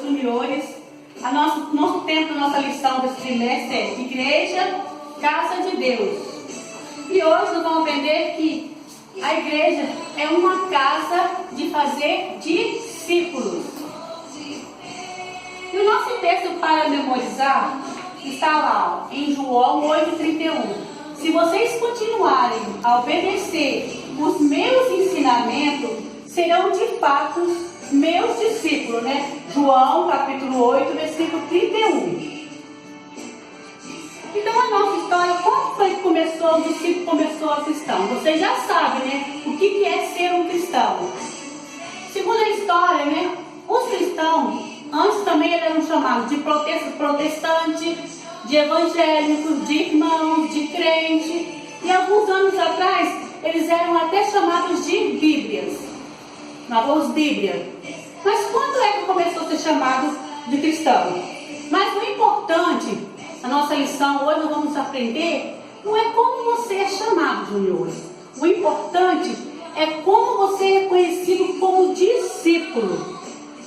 juniores. Nosso tempo, nossa lição desse trimestre é Igreja, Casa de Deus. E hoje nós vamos aprender que a igreja é uma casa de fazer discípulos. E o nosso texto para memorizar está lá, em João 8,31. Se vocês continuarem a obedecer os meus ensinamentos, serão de fato meus discípulos, né? João capítulo 8, versículo 31. Então a nossa história, como foi que começou, o discípulo começou a cristão? Vocês já sabem, né? O que é ser um cristão. Segundo a história, né? Os cristãos, antes também eram chamados de protestante, de evangélicos, de irmãos, de crente. E alguns anos atrás, eles eram até chamados de Bíblias. Os Bíblias. Mas quando é que começou a ser chamado de cristão? Mas o importante, a nossa lição hoje nós vamos aprender, não é como você é chamado, juniores. O importante é como você é conhecido como discípulo.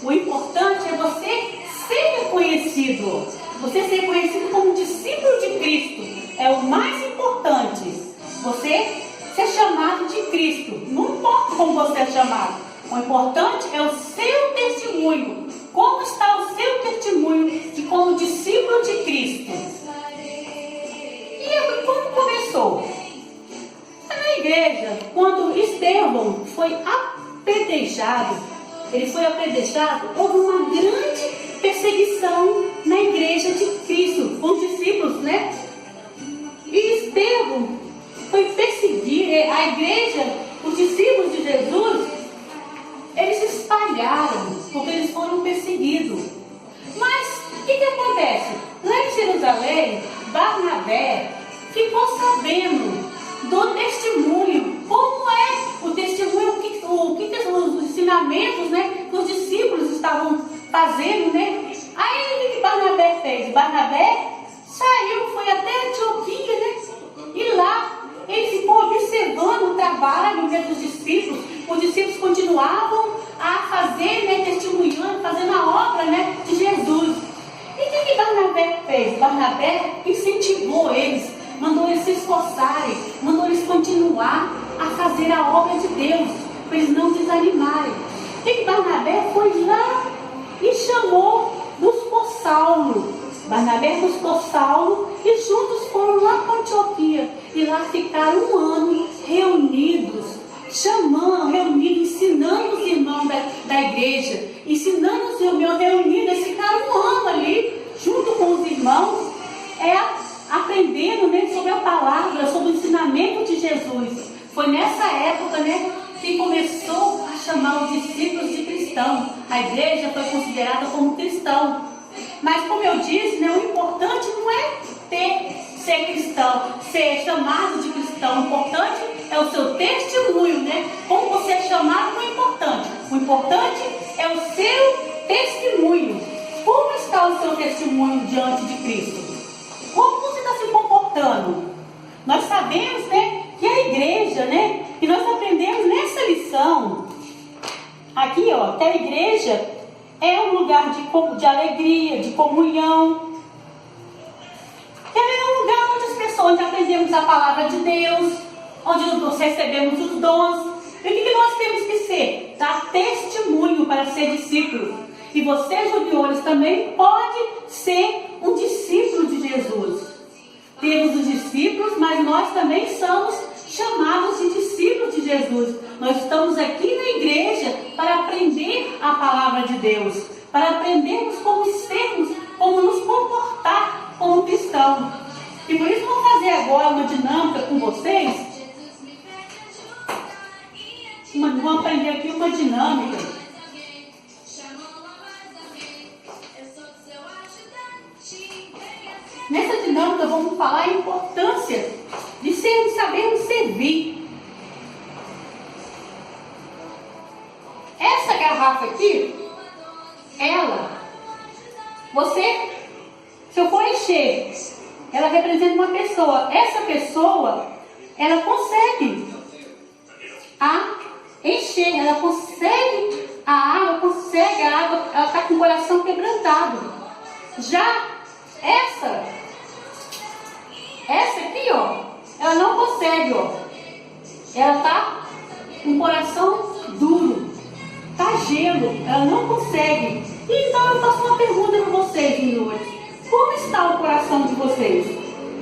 O importante é você ser reconhecido. Você ser reconhecido como discípulo de Cristo. É o mais importante. Você ser chamado de Cristo. Não importa como você é chamado. O importante é o seu testemunho. Como está o seu testemunho de como discípulo de Cristo? E como começou? Na igreja, quando Estevão foi apedrejado, houve uma grande perseguição na igreja de Cristo, com os discípulos, né? E Estevão foi perseguir a igreja, os discípulos de Jesus. Eles se espalharam, porque eles foram perseguidos. Mas, o que acontece? Lá em Jerusalém, Barnabé ficou sabendo do testemunho. Como é o testemunho, os ensinamentos, né, que os discípulos estavam fazendo, né? Aí, o que Barnabé fez? Barnabé saiu, foi até Antioquia, né? E lá, ele ficou observando o trabalho, né, dos discípulos. Os discípulos continuavam a fazer, né, testemunhando, fazendo a obra, né, de Jesus. E o que Barnabé fez? Barnabé incentivou eles, mandou eles se esforçarem, mandou eles continuar a fazer a obra de Deus, para eles não desanimarem. E Barnabé foi lá e buscou Saulo. Barnabé buscou Saulo e juntos foram lá para Antioquia. E lá ficaram um ano reunidos, ensinando os irmãos da igreja, ensinando os irmãos reunidos. Eles ficaram um ano ali, junto com os irmãos, aprendendo, né, sobre a palavra, sobre o ensinamento de Jesus. Foi nessa época, né, que começou a chamar os discípulos de cristão. A igreja foi considerada como cristão. Mas como eu disse, né, o importante não é ser cristão, ser chamado de cristão. O importante é o seu testemunho, né? Como você é chamado não é importante. O importante é o seu testemunho. Como está o seu testemunho diante de Cristo? Como você está se comportando? Nós sabemos, né, que a igreja, né, que nós aprendemos nessa lição, aqui, ó, que a igreja é um lugar de alegria, de comunhão. É um lugar onde aprendemos a palavra de Deus, onde nós recebemos os dons. E o que nós temos que ser? Dar testemunho para ser discípulo. E você, juniores, também pode ser um discípulo de Jesus. Temos os discípulos, mas nós também somos chamados de discípulos de Jesus. Nós estamos aqui na igreja para aprender a palavra de Deus, para aprendermos como sermos, como nos comportar como cristão. E por isso vou fazer agora uma dinâmica com vocês. Vamos aprender aqui uma dinâmica. Nessa dinâmica vamos falar a importância de sabermos servir. Essa garrafa aqui, se eu for encher, ela representa uma pessoa. Essa pessoa, ela consegue encher, ela consegue, a água consegue consegue, a água, ela está com o coração quebrantado. Já essa aqui, ó, ela não consegue, ó. Ela está com o coração duro, tá gelo, ela não consegue. Então eu faço uma pergunta para vocês, senhores: como está o coração de vocês?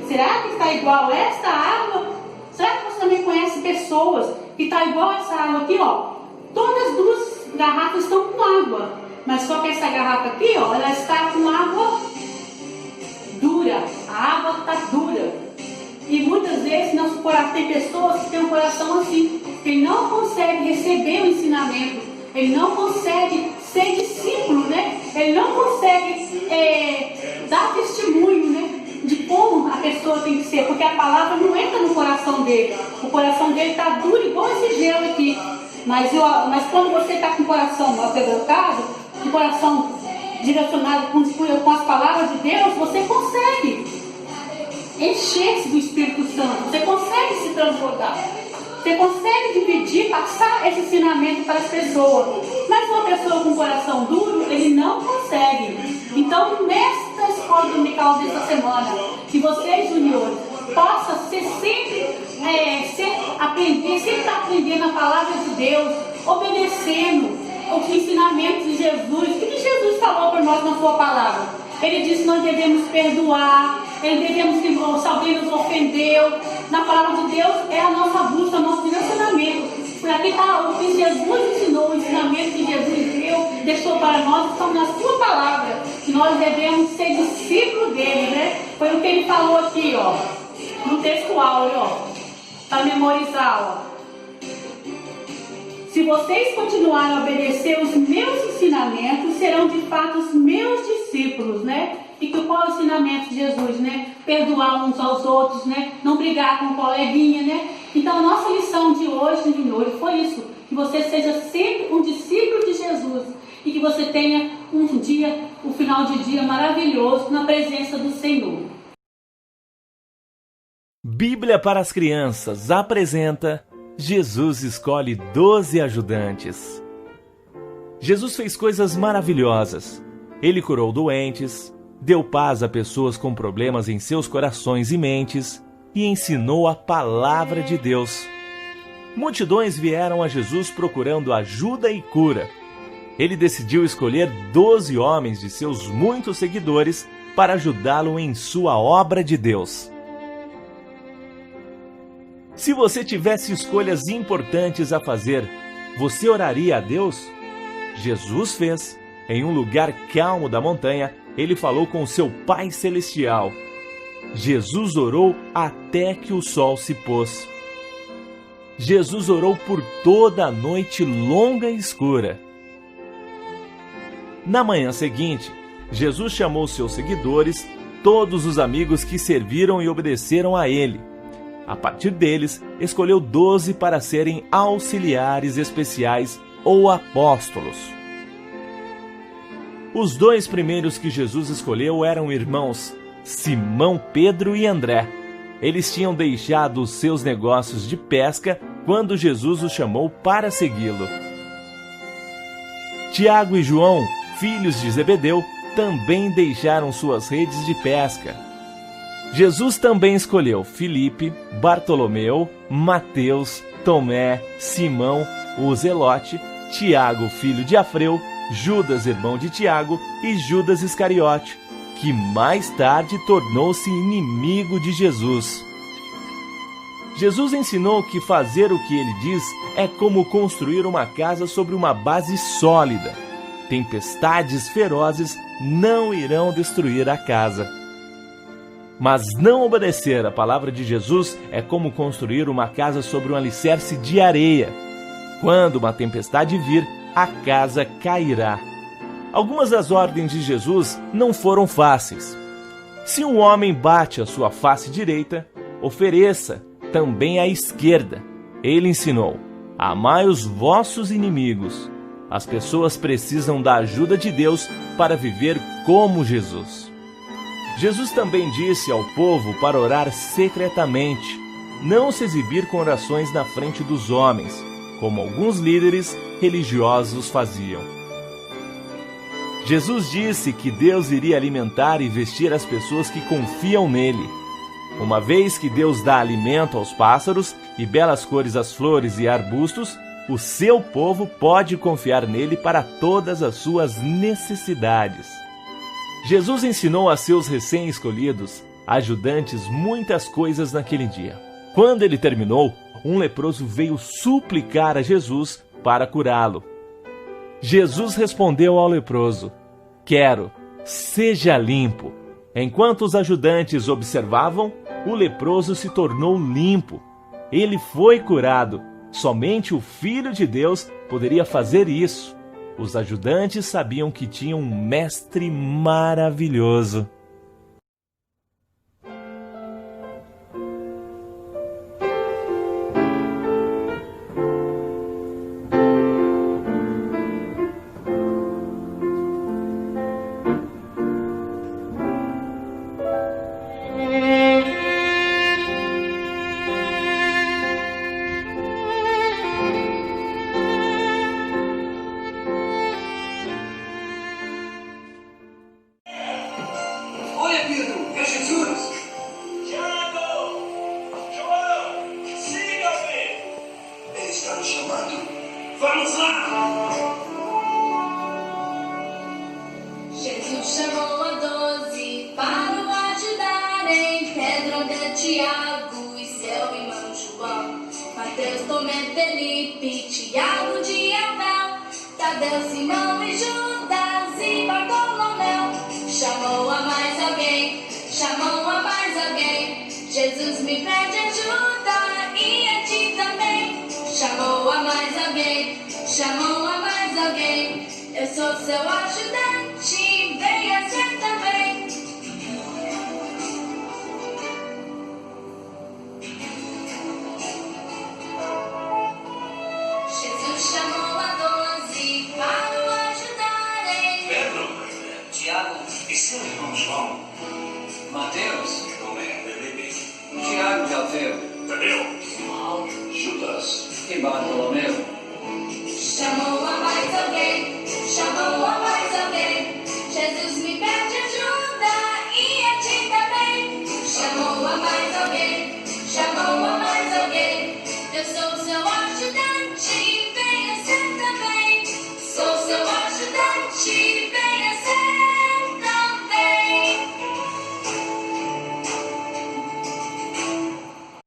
Será que está igual a esta água? Será que você também conhece pessoas que está igual a essa água aqui, ó? Todas as duas garrafas estão com água, mas só que essa garrafa aqui, ó, ela está com água dura. A água está dura. E muitas vezes nosso coração, tem pessoas que têm um coração assim, que ele não consegue receber o ensinamento, ele não consegue ser discípulo, né? Ele não consegue dar testemunho, né? De como a pessoa tem que ser, porque a palavra não entra no coração dele. O coração dele está duro, igual esse gelo aqui. Mas quando você está com o coração aquebrantado, com o coração direcionado com as palavras de Deus, você consegue encher-se do Espírito Santo, você consegue se transbordar, você consegue dividir, passar esse ensinamento para as pessoas. Mas uma pessoa com coração duro, ele não consegue. Então, nesta escola dominical dessa semana, que vocês, juniores, possam ser sempre aprendendo a palavra de Deus, obedecendo os ensinamentos de Jesus. O que Jesus falou para nós na sua palavra? Ele disse que nós devemos perdoar, ele devemos que se alguém nos ofendeu. Na palavra de Deus é a nossa busca, o nosso direcionamento. Por aqui está o que Jesus ensinou, o ensinamento que Jesus deu, deixou para nós, estão na sua palavra, que nós devemos ser discípulos dele, né? Foi o que ele falou aqui, ó, no texto áureo, ó, para memorizar, ó. Se vocês continuarem a obedecer os meus ensinamentos, serão de fato os meus discípulos, né? E qual é o ensinamento de Jesus, né? Perdoar uns aos outros, né? Não brigar com o coleguinha, né? Então a nossa lição de hoje, Júnior, foi isso. Que você seja sempre um discípulo de Jesus. E que você tenha um final de dia maravilhoso na presença do Senhor. Bíblia para as Crianças apresenta Jesus escolhe 12 ajudantes. Jesus fez coisas maravilhosas. Ele curou doentes, deu paz a pessoas com problemas em seus corações e mentes e ensinou a palavra de Deus. Multidões vieram a Jesus procurando ajuda e cura. Ele decidiu escolher 12 homens de seus muitos seguidores para ajudá-lo em sua obra de Deus. Se você tivesse escolhas importantes a fazer, você oraria a Deus? Jesus fez. Em um lugar calmo da montanha, ele falou com seu Pai Celestial. Jesus orou até que o sol se pôs. Jesus orou por toda a noite longa e escura. Na manhã seguinte, Jesus chamou seus seguidores, todos os amigos que serviram e obedeceram a ele. A partir deles, escolheu 12 para serem auxiliares especiais ou apóstolos. Os 2 primeiros que Jesus escolheu eram irmãos Simão Pedro e André. Eles tinham deixado os seus negócios de pesca quando Jesus os chamou para segui-lo. Tiago e João, filhos de Zebedeu, também deixaram suas redes de pesca. Jesus também escolheu Filipe, Bartolomeu, Mateus, Tomé, Simão, o Zelote, Tiago, filho de Alfeu, Judas, irmão de Tiago, e Judas Iscariote, que mais tarde tornou-se inimigo de Jesus. Jesus ensinou que fazer o que ele diz é como construir uma casa sobre uma base sólida. Tempestades ferozes não irão destruir a casa. Mas não obedecer à palavra de Jesus é como construir uma casa sobre um alicerce de areia. Quando uma tempestade vir, a casa cairá. Algumas das ordens de Jesus não foram fáceis. Se um homem bate a sua face direita, ofereça também a esquerda. Ele ensinou: amai os vossos inimigos. As pessoas precisam da ajuda de Deus para viver como Jesus. Jesus também disse ao povo para orar secretamente, não se exibir com orações na frente dos homens, como alguns líderes religiosos faziam. Jesus disse que Deus iria alimentar e vestir as pessoas que confiam nele. Uma vez que Deus dá alimento aos pássaros e belas cores às flores e arbustos, o seu povo pode confiar nele para todas as suas necessidades. Jesus ensinou a seus recém-escolhidos ajudantes muitas coisas naquele dia. Quando ele terminou, um leproso veio suplicar a Jesus para curá-lo. Jesus respondeu ao leproso: "Quero, seja limpo." Enquanto os ajudantes observavam, o leproso se tornou limpo. Ele foi curado. Somente o Filho de Deus poderia fazer isso. Os ajudantes sabiam que tinham um mestre maravilhoso. Olha, Pedro, é Jesus! Tiago! João! Siga-me! Ele está nos chamando. Vamos lá! Jesus chamou a 12 para o ajudarem: Pedro, André, Tiago e seu irmão João, Mateus, Tomé, Felipe, Tiago de Abel, Tadeu, Simão e Judas e Bartolomeu. Chamou a mais alguém, chamou a mais alguém. Jesus me pede ajuda e a ti também. Chamou a mais alguém, chamou a mais alguém. Eu sou seu ajudante, venha ser também. Jesus chamou a 12 para o ajudarem: Pedro, Tiago e seu irmão João, Mateus, Tomé, Felipe, Tiago de Alfeu, Tadeu! Simão, Judas e Bartolomeu. Chamou